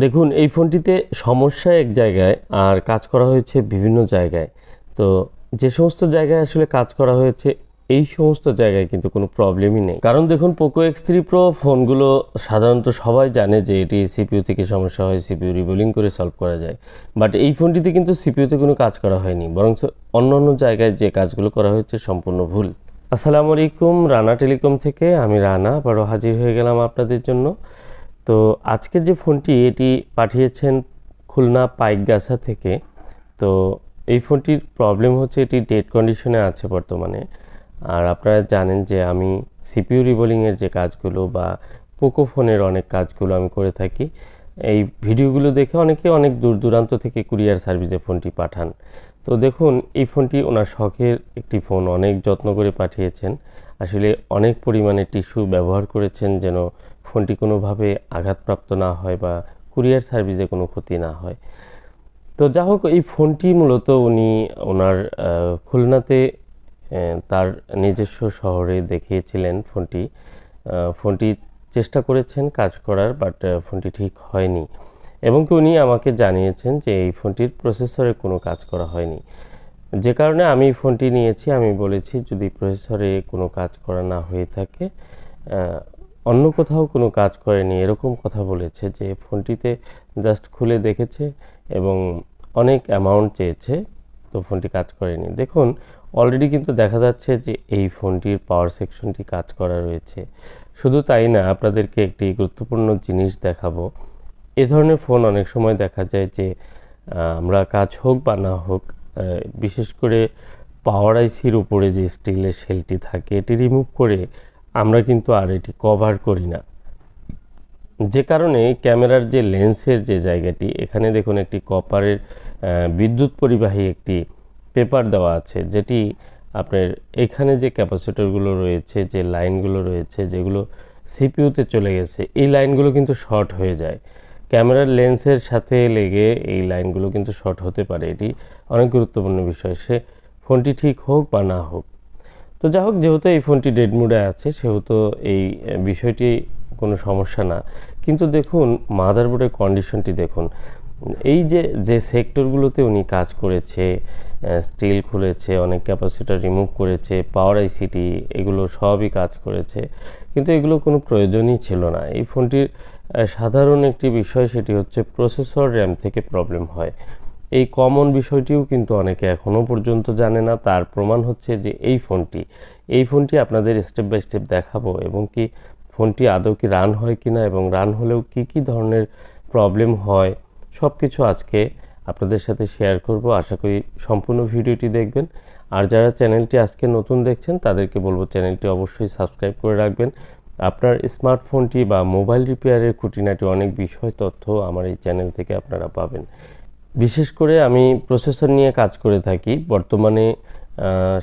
দেখুন এই ফোনটিতে সমস্যা এক জায়গায় আর কাজ করা হয়েছে বিভিন্ন জায়গায়। তো যে সমস্ত জায়গায় আসলে কাজ করা হয়েছে এই সমস্ত জায়গায় কিন্তু কোনো প্রবলেমই নেই। কারণ দেখুন Poco X3 Pro ফোনগুলো সাধারণত সবাই জানে যে এটি সিপিইউ থেকে সমস্যা হয়, সিপিইউ রিবোলিং করে সলভ করা যায়। বাট এই ফোনটিতে কিন্তু সিপিইউতে কোনো কাজ করা হয়নি, বরং অন্য জায়গায় যে কাজগুলো করা হয়েছে সম্পূর্ণ ভুল। আসসালামু আলাইকুম, রানা টেলিকম থেকে আমি রানা আবারও হাজির হয়ে গেলাম আপনাদের জন্য। তো আজকের যে ফোনটি এটি পাঠিয়েছেন খুলনা পাইকগাছা থেকে। তো এই ফোনটির প্রবলেম হচ্ছে এটি ডেড কন্ডিশনে আছে বর্তমানে। আর আপনারা জানেন যে আমি সিপিইউ রিবোলিংয়ের যে কাজগুলো বা পোকো ফোনের অনেক কাজগুলো আমি করে থাকি। এই ভিডিওগুলো দেখে অনেকে অনেক দূর দূরান্ত থেকে কুরিয়ার সার্ভিসে ফোনটি পাঠান। তো দেখুন এই ফোনটি ওনার শখের একটি ফোন, অনেক যত্ন করে পাঠিয়েছেন। আসলে অনেক পরিমাণে টিস্যু ব্যবহার করেছেন যেন ফোনটি কোনোভাবে আঘাতপ্রাপ্ত না হয় বা কুরিয়ার সার্ভিসে কোনো ক্ষতি না হয়। তো যা হোক, এই ফোনটি মূলত উনি ওনার খুলনাতে তার নিজস্ব শহরে দেখিয়েছিলেন ফোনটি চেষ্টা করেছেন কাজ করার, বাট ফোনটি ঠিক হয়নি। এবং কি উনি আমাকে জানিয়েছেন যে এই ফোনটির প্রসেসরে কোনো কাজ করা হয়নি, যে কারণে আমি ফোনটি নিয়েছি। আমি বলেছি যদি প্রসেসরে কোনো কাজ করা না হয়ে থাকে, অন্য কোথাও কোনো কাজ করেনি এরকম কথা বলেছে, যে ফোনটিতে জাস্ট খুলে দেখেছে এবং অনেক অ্যামাউন্ট চেয়েছে, তো ফোনটি কাজ করেনি। দেখুন অলরেডি কিন্তু দেখা যাচ্ছে যে এই ফোনটির পাওয়ার সেকশনটি কাজ করা রয়েছে। শুধু তাই না, আপনাদেরকে একটি গুরুত্বপূর্ণ জিনিস দেখাবো। এ ধরনের ফোন অনেক সময় দেখা যায় যে আমরা কাজ হোক বা না হোক, বিশেষ করে পাওয়ার আইসির উপরে যে স্টিলের শেলটি থাকে এটি রিমুভ করে আমরা কিন্তু আর এটি কভার করি না, যে কারণে ক্যামেরার যে লেন্সের যে জায়গাটি এখানে দেখুন একটি কপারের বিদ্যুৎ পরিবাহী একটি পেপার দেওয়া আছে, যেটি আপনার এখানে যে ক্যাপাসিটরগুলো রয়েছে, যে লাইনগুলো রয়েছে যেগুলো সিপিইউতে চলে গেছে, এই লাইনগুলো কিন্তু শর্ট হয়ে যায়। ক্যামেরার লেন্সের সাথে লেগে এই লাইনগুলো কিন্তু শর্ট হতে পারে। এটি অনেক গুরুত্বপূর্ণ বিষয়, সে ফোনটি ঠিক হোক বা না হোক। তো যাই হোক, যেহেতু এই ফোনটি ডেড মোডে আছে সেহেতু এই বিষয়টি কোনো সমস্যা না। কিন্তু দেখুন মাদারবোর্ডের কন্ডিশনটি দেখুন। এই যে সেক্টরগুলোতে উনি কাজ করেছে, স্টিল খুলেছে, অনেক ক্যাপাসিটর রিমুভ করেছে, পাওয়ার আইসিটি, এগুলো সবই কাজ করেছে, কিন্তু এগুলো কোনো প্রয়োজনই ছিল না। এই ফোনটির সাধারণ একটি বিষয়, সেটি হচ্ছে প্রসেসর র্যাম থেকে প্রবলেম হয়। এই কমন বিষয়টিও কিন্তু অনেকে এখনও পর্যন্ত জানে না। তার প্রমাণ হচ্ছে যে এই ফোনটি আপনাদের স্টেপ বাই স্টেপ দেখাবো, এবং কি ফোনটি আদৌ কি রান হয় কিনা, এবং রান হলেও কি ধরনের প্রবলেম হয়, সব কিছু আজকে আপনাদের সাথে শেয়ার করব। আশা করি সম্পূর্ণ ভিডিওটি দেখবেন। আর যারা চ্যানেলটি আজকে নতুন দেখছেন তাদেরকে বলবো চ্যানেলটি অবশ্যই সাবস্ক্রাইব করে রাখবেন। আপনার স্মার্টফোনটি বা মোবাইল রিপেয়ারের খুঁটিনাটি অনেক বিষয় তথ্য আমার এই চ্যানেল থেকে আপনারা পাবেন। বিশেষ করে আমি প্রসেসর নিয়ে কাজ করে থাকি। বর্তমানে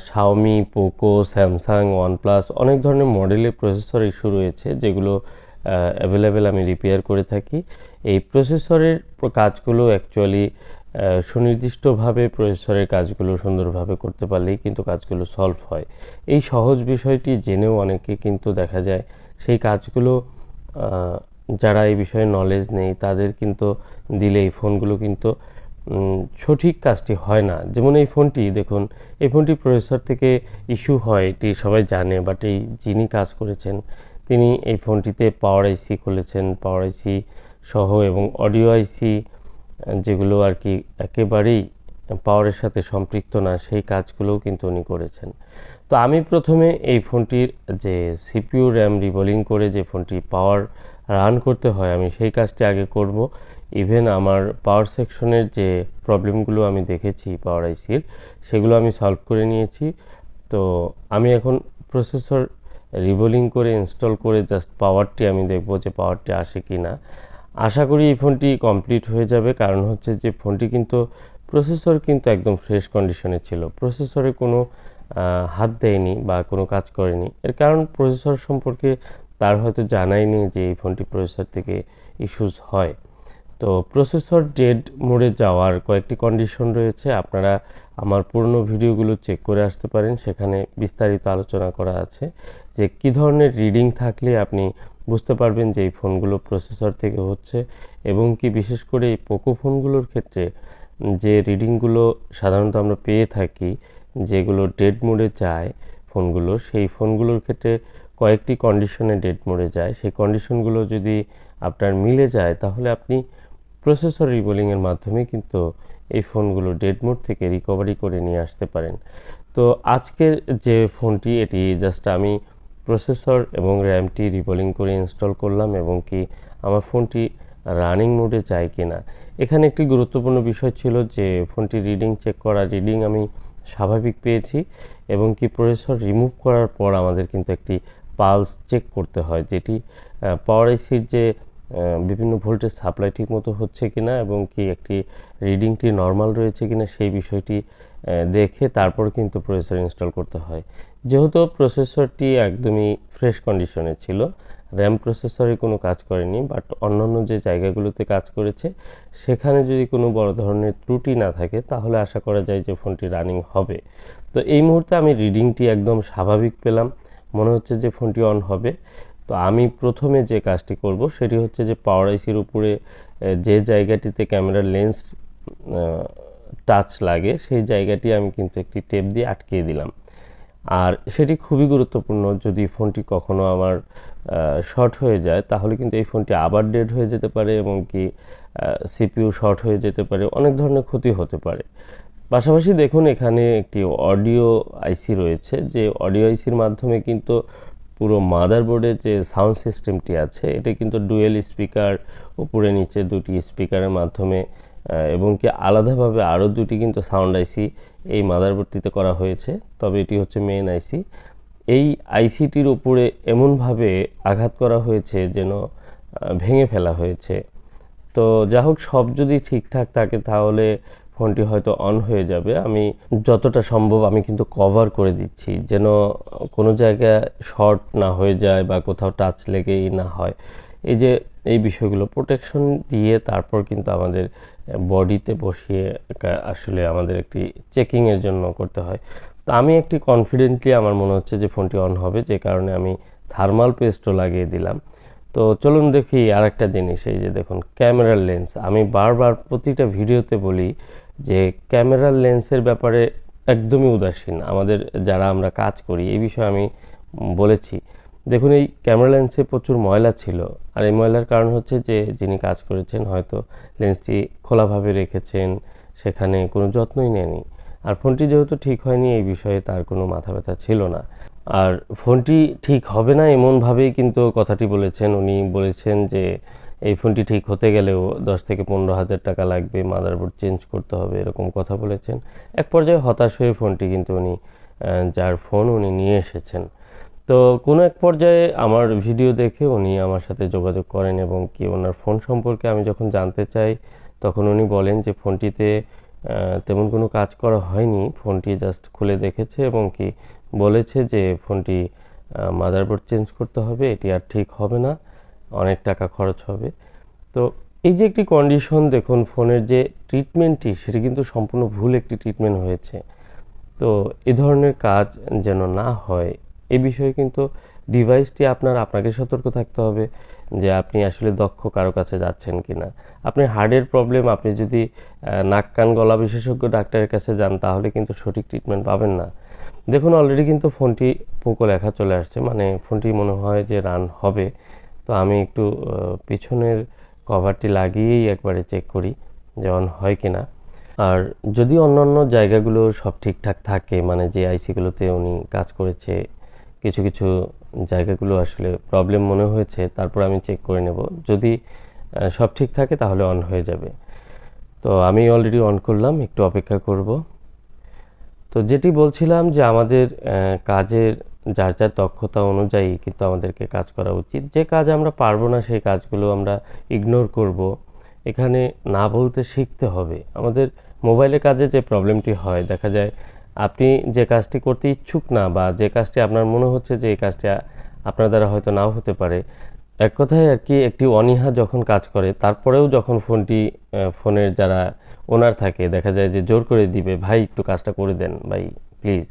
শাওমি, পোকো, স্যামসাং, ওয়ানপ্লাস অনেক ধরনের মডেলের প্রসেসর ইস্যু রয়েছে, যেগুলো অ্যাভেলেবেল আমি রিপেয়ার করে থাকি। এই প্রসেসরের কাজগুলো অ্যাকচুয়ালি সুনির্দিষ্টভাবে প্রসেসরের কাজগুলো সুন্দরভাবে করতে পারলেই কিন্তু কাজগুলো সলভ হয়। এই সহজ বিষয়টি জেনেও অনেকে কিন্তু দেখা যায় সেই কাজগুলো যারা এই বিষয়ে নলেজ নেই তাদের কিন্তু দিলে এই ফোনগুলো কিন্তু সঠিক কাজটি হয় না। যেমন এই ফোনটি দেখুন, এই ফোনটি প্রসেসর থেকে ইস্যু হয় এটি সবাই জানে, বাট এই যিনি কাজ করেছেন তিনি এই ফোনটিতে পাওয়ার আইসি খুলেছেন, পাওয়ার আইসি সহ, এবং অডিও আইসি যেগুলো আর কি একেবারেই পাওয়ারের সাথে সম্পৃক্ত না, সেই কাজগুলোও কিন্তু উনি করেছেন। তো আমি প্রথমে এই ফোনটির যে সিপিইউ র্যাম রিবোলিং করে যে ফোনটি পাওয়ার রান করতে হয় আমি সেই কাজটি আগে করব। ইভেন আমার পাওয়ার সেকশনের যে প্রবলেমগুলো আমি দেখেছি পাওয়ার আইসির, সেগুলো আমি সলভ করে নিয়েছি। তো আমি এখন প্রসেসর রিবোলিং করে ইনস্টল করে জাস্ট পাওয়ারটি আমি দেখব যে পাওয়ারটি আসে কি না। আশা করি এই ফোনটি কমপ্লিট হয়ে যাবে, কারণ হচ্ছে যে ফোনটি কিন্তু প্রসেসর কিন্তু একদম ফ্রেশ কন্ডিশনে ছিল, প্রসেসরে কোনো হাত দেয়নি বা কোনো কাজ করেনি। এর কারণ প্রসেসর সম্পর্কে তার হয়তো জানাই নেই যে এই ফোনটি প্রসেসর থেকে ইস্যুস হয়। তো প্রসেসর ডেড মোডে যাওয়ার কয়েকটি কন্ডিশন রয়েছে, আপনারা আমার পুরনো ভিডিওগুলো চেক করে আসতে পারেন, সেখানে বিস্তারিত আলোচনা করা আছে যে কী ধরনের রিডিং থাকলে আপনি বুঝতে পারবেন যে এই ফোনগুলো প্রসেসর থেকে হচ্ছে, এবং কি বিশেষ করে এই পোকো ফোনগুলোর ক্ষেত্রে যে রিডিংগুলো সাধারণত আমরা পেয়ে থাকি, যেগুলো ডেড মোডে যায় ফোনগুলো, সেই ফোনগুলোর ক্ষেত্রে কয়েকটি কন্ডিশনে ডেড মোডে যায়। সেই কন্ডিশনগুলো যদি আপনার মিলে যায় তাহলে আপনি প্রসেসর রিবোলিংয়ের মাধ্যমে কিন্তু এই ফোনগুলো ডেড মোড থেকে রিকভারি করে নিয়ে আসতে পারেন। তো আজকের যে ফোনটি, এটি জাস্ট আমি প্রসেসর এবং র্যামটি রিবোলিং করে ইনস্টল করলাম, এবং কি আমার ফোনটি রানিং মোডে যায় কিনা। এখানে একটি গুরুত্বপূর্ণ বিষয় ছিল যে ফোনটি রিডিং চেক করা, রিডিং আমি স্বাভাবিক পেয়েছি, এবং কি প্রসেসর রিমুভ করার পর আমাদের কিন্তু একটি পালস চেক করতে হয়, যেটি পাওয়ার আইসির যে বিভিন্ন ভোল্টেজ সাপ্লাই ঠিক মতো হচ্ছে কিনা এবং কি একটি রিডিংটি নর্মাল রয়েছে কিনা সেই বিষয়টি দেখে তারপর কিন্তু প্রসেসর ইনস্টল করতে হয়। যেহেতু প্রসেসরটি একদমই ফ্রেশ কন্ডিশনে ছিল, র্যাম প্রসেসরে কোনো কাজ করেনি, বাট অন্যান্য যে জায়গাগুলোতে কাজ করেছে সেখানে যদি কোনো বড় ধরনের ত্রুটি না থাকে তাহলে আশা করা যায় যে ফোনটি রানিং হবে। তো এই মুহূর্তে আমি রিডিংটি একদম স্বাভাবিক পেলাম, মনে হচ্ছে যে ফোনটি অন হবে। তো আমি প্রথমে যে কাজটি করব সেটি হচ্ছে যে পাওয়ার আইসির উপরে যে জায়গাটিতে ক্যামেরার লেন্স টাচ লাগে সেই জায়গাটি আমি কিন্তু একটি টেপ দিয়ে আটকিয়ে দিলাম। আর সেটি খুবই গুরুত্বপূর্ণ, যদি ফোনটি কখনো আমার শর্ট হয়ে যায় তাহলে কিন্তু এই ফোনটি আবার ডেড হয়ে যেতে পারে, এবং কি সিপিইউ শর্ট হয়ে যেতে পারে, অনেক ধরনের ক্ষতি হতে পারে। পাশাপাশি দেখুন এখানে একটি অডিও আইসি রয়েছে, যে অডিও আইসির মাধ্যমে কিন্তু পুরো মাদারবোর্ডের যে সাউন্ড সিস্টেমটি আছে এটা কিন্তু ডুয়েল স্পিকার, উপরে নিচে দুটি স্পিকারের মাধ্যমে, এবং কি আলাদাভাবে আরও দুটি কিন্তু সাউন্ড আইসি এই মাদারবোর্ডটিতে করা হয়েছে, তবে এটি হচ্ছে মেইন আইসি। এই আইসিটির উপরে এমনভাবে আঘাত করা হয়েছে যেন ভেঙে ফেলা হয়েছে। তো যা হোক, সব যদি ঠিকঠাক থাকে তাহলে ফোনটি হয়তো অন হয়ে যাবে। আমি যতটা সম্ভব আমি কিন্তু কভার করে দিচ্ছি যেন কোনো জায়গায় শর্ট না হয়ে যায় বা কোথাও টাচ লেগেই না হয়। এই যে এই বিষয়গুলো প্রোটেকশন দিয়ে তারপর কিন্তু আমাদের বডিতে বসিয়ে আসলে আমাদের একটি চেকিংয়ের জন্য করতে হয়। তো আমি একটি কনফিডেন্টলি আমার মনে হচ্ছে যে ফোনটি অন হবে, যে কারণে আমি থার্মাল পেস্টও লাগিয়ে দিলাম। তো চলুন দেখি আরেকটা জিনিস, এই যে দেখুন ক্যামেরার লেন্স। আমি বারবার প্রতিটা ভিডিওতে বলি যে ক্যামেরার লেন্সের ব্যাপারে একদমই উদাসীন আমাদের যারা আমরা কাজ করি, এই বিষয়ে আমি বলেছি। দেখুন এই ক্যামেরা লেন্সে প্রচুর ময়লা ছিল, আর এই ময়লার কারণ হচ্ছে যে যিনি কাজ করেছেন হয়তো লেন্সটি খোলাভাবে রেখেছেন, সেখানে কোনো যত্নই নেয়নি। আর ফোনটি যেহেতু ঠিক হয়নি এই বিষয়ে তার কোনো মাথা ব্যথা ছিল না। আর ফোনটি ঠিক হবে না এমনভাবেই কিন্তু কথাটি বলেছেন। উনি বলেছেন যে এই ফোনটি ঠিক হতে গেলেও 10 থেকে 15,000 টাকা লাগবে, মাদারবোর্ড চেঞ্জ করতে হবে, এরকম কথা বলেছেন। এক পর্যায়ে হতাশ হয়ে ফোনটি কিন্তু উনি যার ফোন উনি নিয়ে এসেছেন। তো কোনো এক পর্যায়ে আমার ভিডিও দেখে উনি আমার সাথে যোগাযোগ করেন, এবং কি ওনার ফোন সম্পর্কে আমি যখন জানতে চাই তখন উনি বলেন যে ফোনটিতে তেমন কোনো কাজ করা হয়নি, ফোনটি জাস্ট খুলে দেখেছে এবং কি বলেছে যে ফোনটি মাদারবোর্ড চেঞ্জ করতে হবে, এটি আর ঠিক হবে না, অনেক টাকা খরচ হবে। তো এই যে একটি কন্ডিশন, দেখুন ফোনের যে ট্রিটমেন্টটি সেটি কিন্তু সম্পূর্ণ ভুল একটি ট্রিটমেন্ট হয়েছে। তো এ ধরনের কাজ যেন না হয় এ বিষয়ে কিন্তু ডিভাইসটি আপনাকে সতর্ক থাকতে হবে যে আপনি আসলে দক্ষ কারো কাছে যাচ্ছেন কি না। আপনি হার্টের প্রবলেম, আপনি যদি নাক কান গলা বিশেষজ্ঞ ডাক্তারের কাছে যান তাহলে কিন্তু সঠিক ট্রিটমেন্ট পাবেন না। দেখুন অলরেডি কিন্তু ফোনটি পোকো লেখা চলে আসছে, মানে ফোনটি মনে হয় যে রান হবে। তো আমি একটু পিছনের কভারটি লাগিয়েই একবারে চেক করি যে অন হয় কি না। আর যদি অন্যান্য জায়গাগুলো সব ঠিকঠাক থাকে, মানে যে আইসিগুলোতে উনি কাজ করেছে কিছু কিছু জায়গাগুলো আসলে প্রবলেম মনে হয়েছে, তারপর আমি চেক করে নেব। যদি সব ঠিক থাকে তাহলে অন হয়ে যাবে। তো আমি অলরেডি অন করলাম, একটু অপেক্ষা করব। তো যেটি বলছিলাম যে আমাদের কাজের যার যার দক্ষতা অনুযায়ী কিন্তু আমাদেরকে কাজ করা উচিত। যে কাজ আমরা পারবো না সেই কাজগুলো আমরা ইগনোর করব। এখানে না বলতে শিখতে হবে। আমাদের মোবাইলের কাজে যে প্রবলেমটি হয়, দেখা যায় আপনি যে কাজটি করতে ইচ্ছুক না বা যে কাজটি আপনার মনে হচ্ছে যে এই কাজটি আপনার দ্বারা হয়তো নাও হতে পারে, এক কথায় আর কি একটি অনীহা যখন কাজ করে, তারপরেও যখন ফোনের যারা ওনার থাকে দেখা যায় যে জোর করে দিবে, ভাই একটু কাজটা করে দেন ভাই প্লিজ।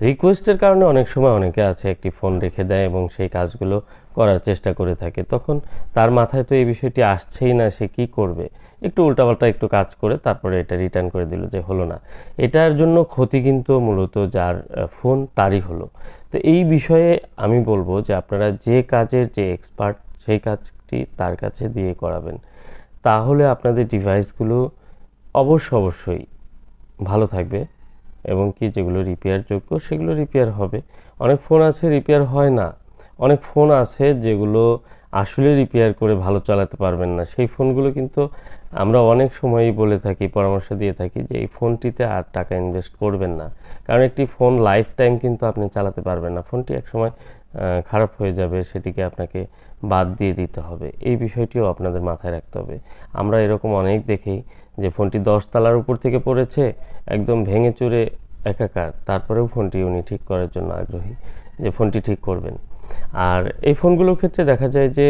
রিকোয়েস্টের কারণে অনেক সময় অনেকে আছে একটি ফোন রেখে দেয় এবং সেই কাজগুলো করার চেষ্টা করে থাকে, তখন তার মাথায় তো এই বিষয়টি আসছেই না, সে কী করবে, একটু উল্টাপাল্টা একটু কাজ করে তারপরে এটা রিটার্ন করে দিল যে হলো না। এটার জন্য ক্ষতি কিন্তু মূলত যার ফোন তারই হলো। তো এই বিষয়ে আমি বলবো যে আপনারা যে কাজের যে এক্সপার্ট সেই কাজটি তার কাছে দিয়ে করাবেন, তাহলে আপনাদের ডিভাইসগুলো অবশ্যই ভালো থাকবে এবং কি যেগুলো রিপেয়ারযোগ্য সেগুলো রিপেয়ার হবে। অনেক ফোন আছে রিপেয়ার হয় না, অনেক ফোন আছে যেগুলো আসলে রিপেয়ার করে ভালো চালাতে পারবেন না, সেই ফোনগুলো কিন্তু আমরা অনেক সময়ই বলে থাকি, পরামর্শ দিয়ে থাকি যে এই ফোনটিতে আর টাকা ইনভেস্ট করবেন না, কারণ একটি ফোন লাইফ টাইম কিন্তু আপনি চালাতে পারবেন না, ফোনটি একসময় খারাপ হয়ে যাবে, সেটিকে আপনাকে বাদ দিয়ে দিতে হবে। এই বিষয়টিও আপনাদের মাথায় রাখতে হবে। আমরা এরকম অনেক দেখি যে ফোনটি 10 তলার উপর থেকে পড়েছে, একদম ভেঙে চুরে একাকার, তারপরেও ফোনটি উনি ঠিক করার জন্য আগ্রহী যে ফোনটি ঠিক করবেন। আর এই ফোনগুলোর ক্ষেত্রে দেখা যায় যে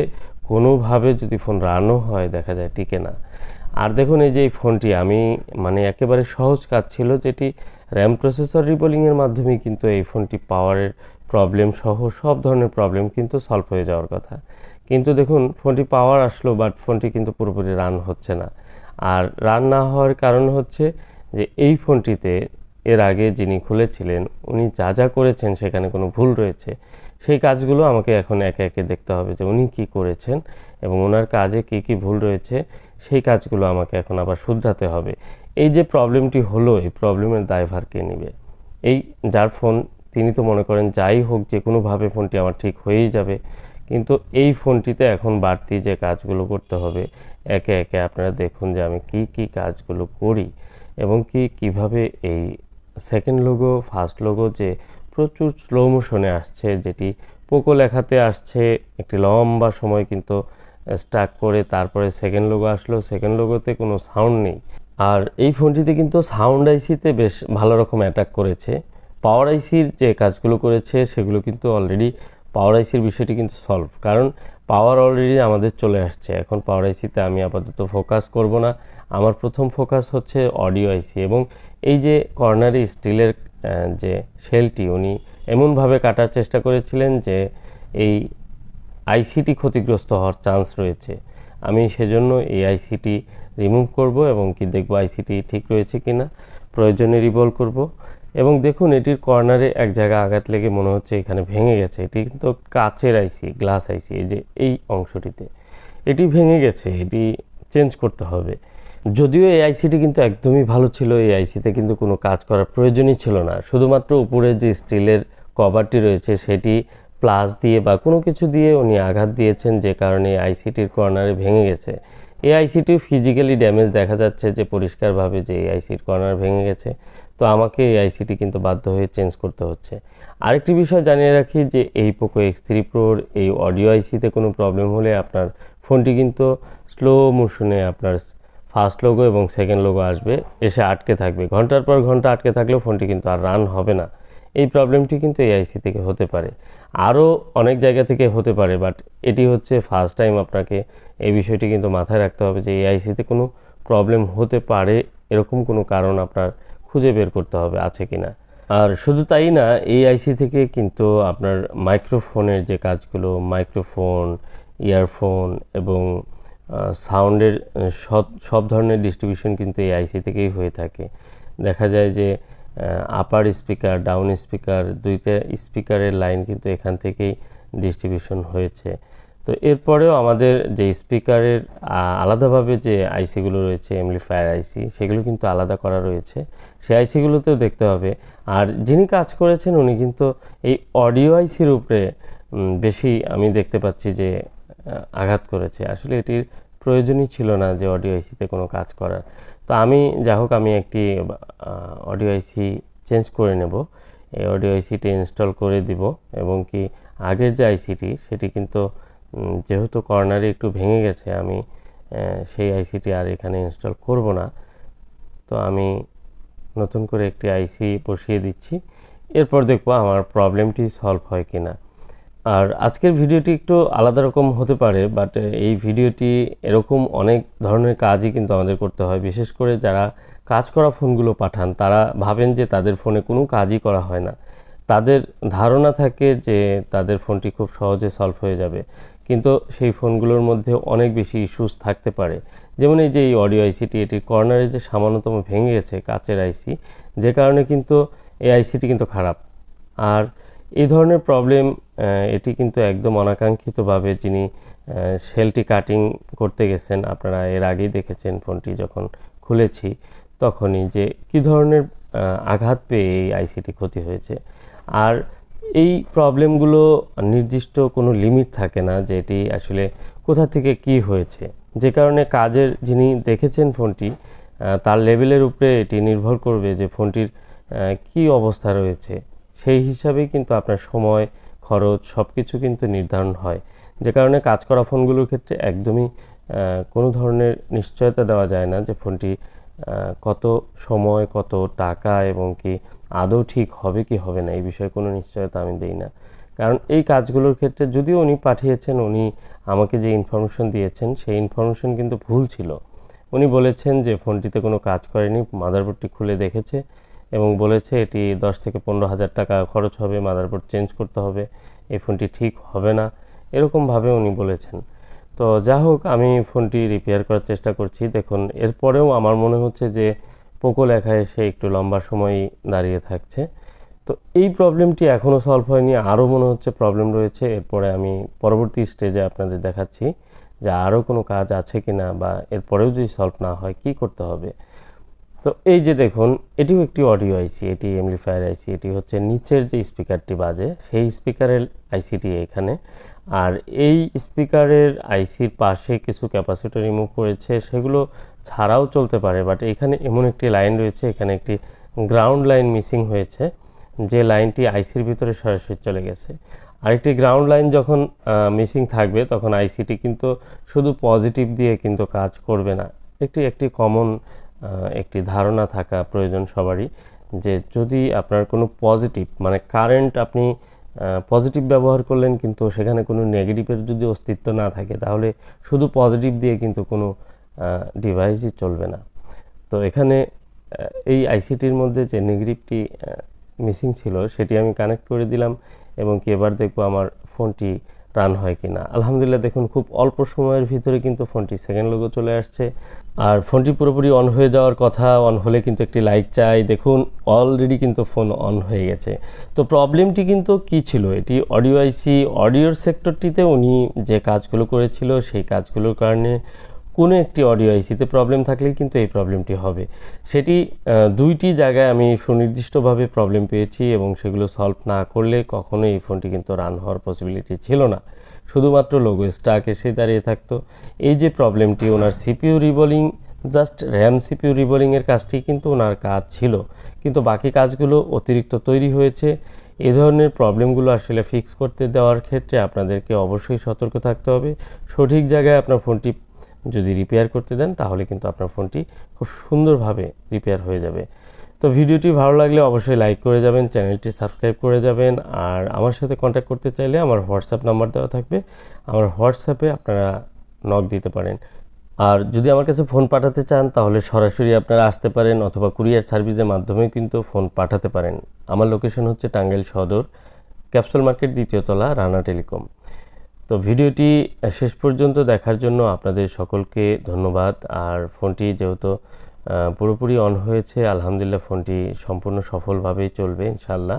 কোনোভাবে যদি ফোন রানও হয় দেখা যায় টিকে না। আর দেখুন এই যে এই ফোনটি আমি মানে একেবারে সহজ কাজ ছিল, যেটি র্যাম প্রসেসর রিবোলিংয়ের মাধ্যমেই কিন্তু এই ফোনটি পাওয়ারের প্রবলেম সহ সব ধরনের প্রবলেম কিন্তু সলভ হয়ে যাওয়ার কথা। কিন্তু দেখুন ফোনটি পাওয়ার আসলো, বাট ফোনটি কিন্তু পুরোপুরি রান হচ্ছে না। আর রান না হওয়ার কারণ হচ্ছে যে এই ফোনটিতে এর আগে যিনি খুলেছিলেন উনি যা যা করেছেন সেখানে কোনো ভুল রয়েছে। সেই কাজগুলো আমাকে এখন একে একে দেখতে হবে যে উনি কী করেছেন এবং ওনার কাজে কী কী ভুল রয়েছে, সেই কাজগুলো আমাকে এখন আবার শুধরাতে হবে। এই যে প্রবলেমটি হলো, এই প্রবলেমের দায়ভার কে নেবে? এই যার ফোন তিনি তো মনে করেন যাই হোক যে কোনোভাবে ফোনটি আমার ঠিক হয়েই যাবে, কিন্তু এই ফোনটিতে এখন বাড়তি যে কাজগুলো করতে হবে একে একে আপনারা দেখুন যে আমি কি কি কাজগুলো করি এবং কিভাবে এই সেকেন্ড লোগো ফার্স্ট লোগো যে প্রচুর স্লো মোশনে আসছে, যেটি পোকো লেখাতে আসছে একটি লম্বা সময় কিন্তু স্টাক করে, তারপরে সেকেন্ড লোগো আসলো, সেকেন্ড লোগোতে কোনো সাউন্ড নেই। আর এই ফোনটিতে কিন্তু সাউন্ড আইসিতে বেশ ভালো রকম অ্যাটাক করেছে। পাওয়ার আইসির যে কাজগুলো করেছে সেগুলো কিন্তু অলরেডি পাওয়ার আইসির বিষয়টি কিন্তু সলভ, কারণ পাওয়ার অলরেডি আমাদের চলে আসছে। এখন পাওয়ার আইসিতে আমি আপাতত ফোকাস করব না, আমার প্রথম ফোকাস হচ্ছে অডিও আইসি। এবং এই যে কর্নারে স্টিলের যে শেলটি উনি এমনভাবে কাটার চেষ্টা করেছিলেন যে এই আইসিটি ক্ষতিগ্রস্ত হওয়ার চান্স রয়েছে। আমি সেজন্য এই আইসিটি রিমুভ করব এবং দেখব আইসিটি ঠিক রয়েছে কিনা, প্রয়োজনে রিভলভ করব। এবং দেখুন এটির কর্নারে এক জায়গায় আঘাত লেগে মনে হচ্ছে এখানে ভেঙে গেছে। এটি কিন্তু কাচের আইসি, গ্লাস আইসি, এই যে এই অংশটিতে এটি ভেঙে গেছে, এটি চেঞ্জ করতে হবে। যদিও এই আইসিটি কিন্তু একদমই ভালো ছিল, এই আইসিতে কিন্তু কোনো কাজ করার প্রয়োজনই ছিল না, শুধুমাত্র উপরে যে স্টিলের কভারটি রয়েছে সেটি প্লাস দিয়ে বা কোনো কিছু দিয়ে উনি আঘাত দিয়েছেন, যে কারণে আইসিটির কর্নারে ভেঙে গেছে। এই আইসিটি ফিজিক্যালি ড্যামেজ দেখা যাচ্ছে যে পরিষ্কারভাবে যে এই আইসির কর্নার ভেঙে গেছে, তো আমাকে এই আইসিটি কিন্তু বাধ্য হয়ে চেঞ্জ করতে হচ্ছে। আরেকটি বিষয় জানিয়ে রাখি যে এই পোকো X3 Proর এই অডিও আইসিতে কোনো প্রবলেম হলে আপনার ফোনটি কিন্তু স্লো মোশনে আপনার ফার্স্ট লোগো এবং সেকেন্ড লোগো আসবে, এসে আটকে থাকবে, ঘন্টার পর ঘন্টা আটকে থাকলেও ফোনটি কিন্তু আর রান হবে না। এই প্রবলেমটি কিন্তু এই আইসি থেকে হতে পারে, আরও অনেক জায়গা থেকে হতে পারে, বাট এটি হচ্ছে ফার্স্ট টাইম। আপনাকে এই বিষয়টি কিন্তু মাথায় রাখতে হবে যে এই আইসিতে কোনো প্রবলেম হতে পারে, এরকম কোনো কারণ আপনার খুঁজে বের করতে হবে আছে কি না। আর শুধু তাই না, এই আইসি থেকে কিন্তু আপনার মাইক্রোফোনের যে কাজগুলো, মাইক্রোফোন, ইয়ারফোন এবং সাউন্ডের সব ধরনের ডিস্ট্রিবিউশন কিন্তু এই আইসি থেকেই হয়ে থাকে। দেখা যায় যে আপার স্পিকার, ডাউন স্পিকার, দুইটা স্পিকারের লাইন কিন্তু এখান থেকেই ডিস্ট্রিবিউশন হয়েছে। তো এরপরেও আমাদের যে স্পিকারের আলাদাভাবে যে আইসিগুলো রয়েছে, অ্যাম্পলিফায়ার আইসি, সেগুলো কিন্তু আলাদা করা রয়েছে, সেই আইসিগুলোতেও দেখতে হবে। আর যিনি কাজ করেছেন উনি কিন্তু এই অডিও আইসির উপরে বেশি আমি দেখতে পাচ্ছি যে আঘাত করেছে। আসলে এটির প্রয়োজনই ছিল না যে অডিও আইসিতে কোনো কাজ করার। তো আমি যা হোক আমি একটি অডিও আইসি চেঞ্জ করে নেব, এই অডিও আইসিটি ইনস্টল করে দিব এবং আগের যে আইসিটি সেটি কিন্তু যেহেতু কর্নারে একটু ভেঙে গেছে, আমি সেই আইসিটি আর এখানে ইনস্টল করব না। তো আমি নতুন করে একটি আইসি বসিয়ে দিচ্ছি, এরপর দেখব আমার প্রবলেমটি সলভ হয় কি না। আর আজকের ভিডিওটি একটু আলাদা রকম হতে পারে, বাট এই ভিডিওটি এরকম অনেক ধরনের কাজই কিন্তু আমাদের করতে হয়। বিশেষ করে যারা কাজ করা ফোনগুলো পাঠান তারা ভাবেন যে তাদের ফোনে কোনো কাজই করা হয় না, তাদের ধারণা থাকে যে তাদের ফোনটি খুব সহজে সলভ হয়ে যাবে, কিন্তু সেই ফোনগুলোর মধ্যে অনেক বেশি ইস্যুস থাকতে পারে। যেমন এই যে এই অডিও আইসিটি, এটির কর্নারে যে সামান্যতম ভেঙে গেছে কাচের আইসি, যে কারণে কিন্তু এই আইসিটি কিন্তু খারাপ। আর এই ধরনের প্রবলেম এটি কিন্তু একদম অনাকাঙ্ক্ষিতভাবে যিনি শেলটি কাটিং করতে গেছেন, আপনারা এর আগেই দেখেছেন ফোনটি যখন খুলেছি তখনই যে কী ধরনের আঘাত পেয়ে এই আইসিটি ক্ষতি হয়েছে। আর এই প্রবলেমগুলো নির্দিষ্ট কোনো লিমিট থাকে না যে এটি আসলে কোথা থেকে কি হয়েছে, যে কারণে কাজের যিনি দেখেছেন ফোনটি তার লেভেলের উপরে এটি নির্ভর করবে যে ফোনটির কি অবস্থা রয়েছে। সেই হিসাবেই কিন্তু আপনার সময়, খরচ সব কিছু কিন্তু নির্ধারণ হয়, যে কারণে কাজ করা ফোনগুলোর ক্ষেত্রে একদমই কোনো ধরনের নিশ্চয়তা দেওয়া যায় না যে ফোনটি কত সময়, কত টাকা এবং কি আদৌ ঠিক হবে কি হবে না, এই বিষয়ে কোনো নিশ্চয়তা আমি দেই না। কারণ এই কাজগুলোর ক্ষেত্রে যদিও উনি পাঠিয়েছেন, উনি আমাকে যে ইনফরমেশন দিয়েছেন সেই ইনফরমেশন কিন্তু ভুল ছিল। উনি বলেছেন যে ফোনটিতে কোনো কাজ করেনি, মাদারবোর্ডটি খুলে দেখেছে এবং বলেছে এটি 10 থেকে 15,000 টাকা খরচ হবে, মাদারবোর্ড চেঞ্জ করতে হবে, এই ফোনটি ঠিক হবে না, এরকমভাবে উনি বলেছেন। তো যা হোক, আমি ফোনটি রিপেয়ার করার চেষ্টা করছি। দেখুন, এরপরেও আমার মনে হচ্ছে যে পোকো লেখা এসে একটু লম্বা সময় দাঁড়িয়ে থাকছে। তো এই প্রবলেমটি এখনও সলভ হয়নি, আরও মনে হচ্ছে প্রবলেম রয়েছে। এরপরে আমি পরবর্তী স্টেজে আপনাদের দেখাচ্ছি যে আরও কোনো কাজ আছে কি না, বা এরপরেও যদি সলভ না হয় কী করতে হবে। তো এই যে দেখুন, এটিও একটি অডিও আইসি, এটি এমপ্লিফায়ার আইসি, এটি হচ্ছে নিচের যে স্পিকারটি বাজে সেই স্পিকারের আইসিটি এখানে। আর এই স্পিকারের আইসির পাশে কিছু ক্যাপাসিটর রিমুভ করেছে, সেগুলো ছাড়াও চলতে পারে, বাট এখানে এমন একটি লাইন রয়েছে, এখানে একটি গ্রাউন্ড লাইন মিসিং হয়েছে, যে লাইনটি আইসির ভিতরে সরাসরি চলে গেছে। আরেকটি গ্রাউন্ড লাইন যখন মিসিং থাকবে তখন আইসিটি কিন্তু শুধু পজিটিভ দিয়ে কিন্তু কাজ করবে না। একটি কমন একটি ধারণা থাকা প্রয়োজন সবারই, যে যদি আপনার কোনো পজিটিভ মানে কারেন্ট আপনি পজিটিভ ব্যবহার করলেন কিন্তু সেখানে কোনো নেগেটিভের যদি অস্তিত্ব না থাকে, তাহলে শুধু পজিটিভ দিয়ে কিন্তু কোনো ডিভাইসই চলবে না। তো এখানে এই আইসিটির মধ্যে যে নেগেটিভটি মিসিং ছিল সেটি আমি কানেক্ট করে দিলাম, এবং কি এবার দেখবো আমার ফোনটি রান হয় কি না। আলহামদুলিল্লাহ, দেখুন খুব অল্প সময়ের ভিতরে কিন্তু ফোনটি সেকেন্ড লোগো চলে আসছে। আর ফোনটি পুরোপুরি অন হয়ে যাওয়ার কথা, অন হলে কিন্তু একটি লাইক চাই। দেখুন অলরেডি কিন্তু ফোন অন হয়ে গেছে। তো প্রবলেমটি কিন্তু কি ছিল, এটি অডিও আইসি, অডিওর সেক্টরটিতে উনি যে কাজগুলো করেছিল সেই কাজগুলোর কারণে কোনো একটি অডিও আইসিতে প্রবলেম থাকলেই কিন্তু এই প্রবলেমটি হবে। সেটি দুইটি জায়গায় আমি সুনির্দিষ্টভাবে প্রবলেম পেয়েছি, এবং সেগুলো সলভ না করলে কখনোই এই ফোনটি কিন্তু রান হওয়ার পসিবিলিটি ছিল না, শুধুমাত্র লোগো স্টাক এসে দাঁড়িয়ে থাকতো। এই যে প্রবলেমটি, ওনার সিপিইউ রিবোলিং, জাস্ট র্যাম সিপিইউ রিবোলিংয়ের কাজটি কিন্তু ওনার কাজ ছিল, কিন্তু বাকি কাজগুলো অতিরিক্ত তৈরি হয়েছে। এই ধরনের প্রবলেমগুলো আসলে ফিক্স করতে দেওয়ার ক্ষেত্রে আপনাদেরকে অবশ্যই সতর্ক থাকতে হবে। সঠিক জায়গায় আপনার ফোনটি যদি রিপেয়ার করতে দেন তাহলে কিন্তু আপনার ফোনটি খুব সুন্দরভাবে রিপেয়ার হয়ে যাবে। তো ভিডিওটি ভালো লাগলে অবশ্যই লাইক করে যাবেন, চ্যানেলটি সাবস্ক্রাইব করে যাবেন। আর আমার সাথে কন্ট্যাক্ট করতে চাইলে আমার হোয়াটসঅ্যাপ নাম্বার দেওয়া থাকবে, আমার হোয়াটসঅ্যাপে আপনারা নক দিতে পারেন। আর যদি আমার কাছে ফোন পাঠাতে চান তাহলে সরাসরি আপনারা আসতে পারেন, অথবা কুরিয়ার সার্ভিসের মাধ্যমে কিন্তু ফোন পাঠাতে পারেন। আমার লোকেশন হচ্ছে টাঙ্গাইল সদর, ক্যাপসুল মার্কেট, 2য় তলা, রানা টেলিকম। তো ভিডিওটি শেষ পর্যন্ত দেখার জন্য আপনাদের সকলকে ধন্যবাদ। আর ফোনটি যেহেতু পুরোপুরি অন হয়েছে, আলহামদুলিল্লাহ ফোনটি সম্পূর্ণ সফলভাবেই চলবে ইনশাআল্লাহ।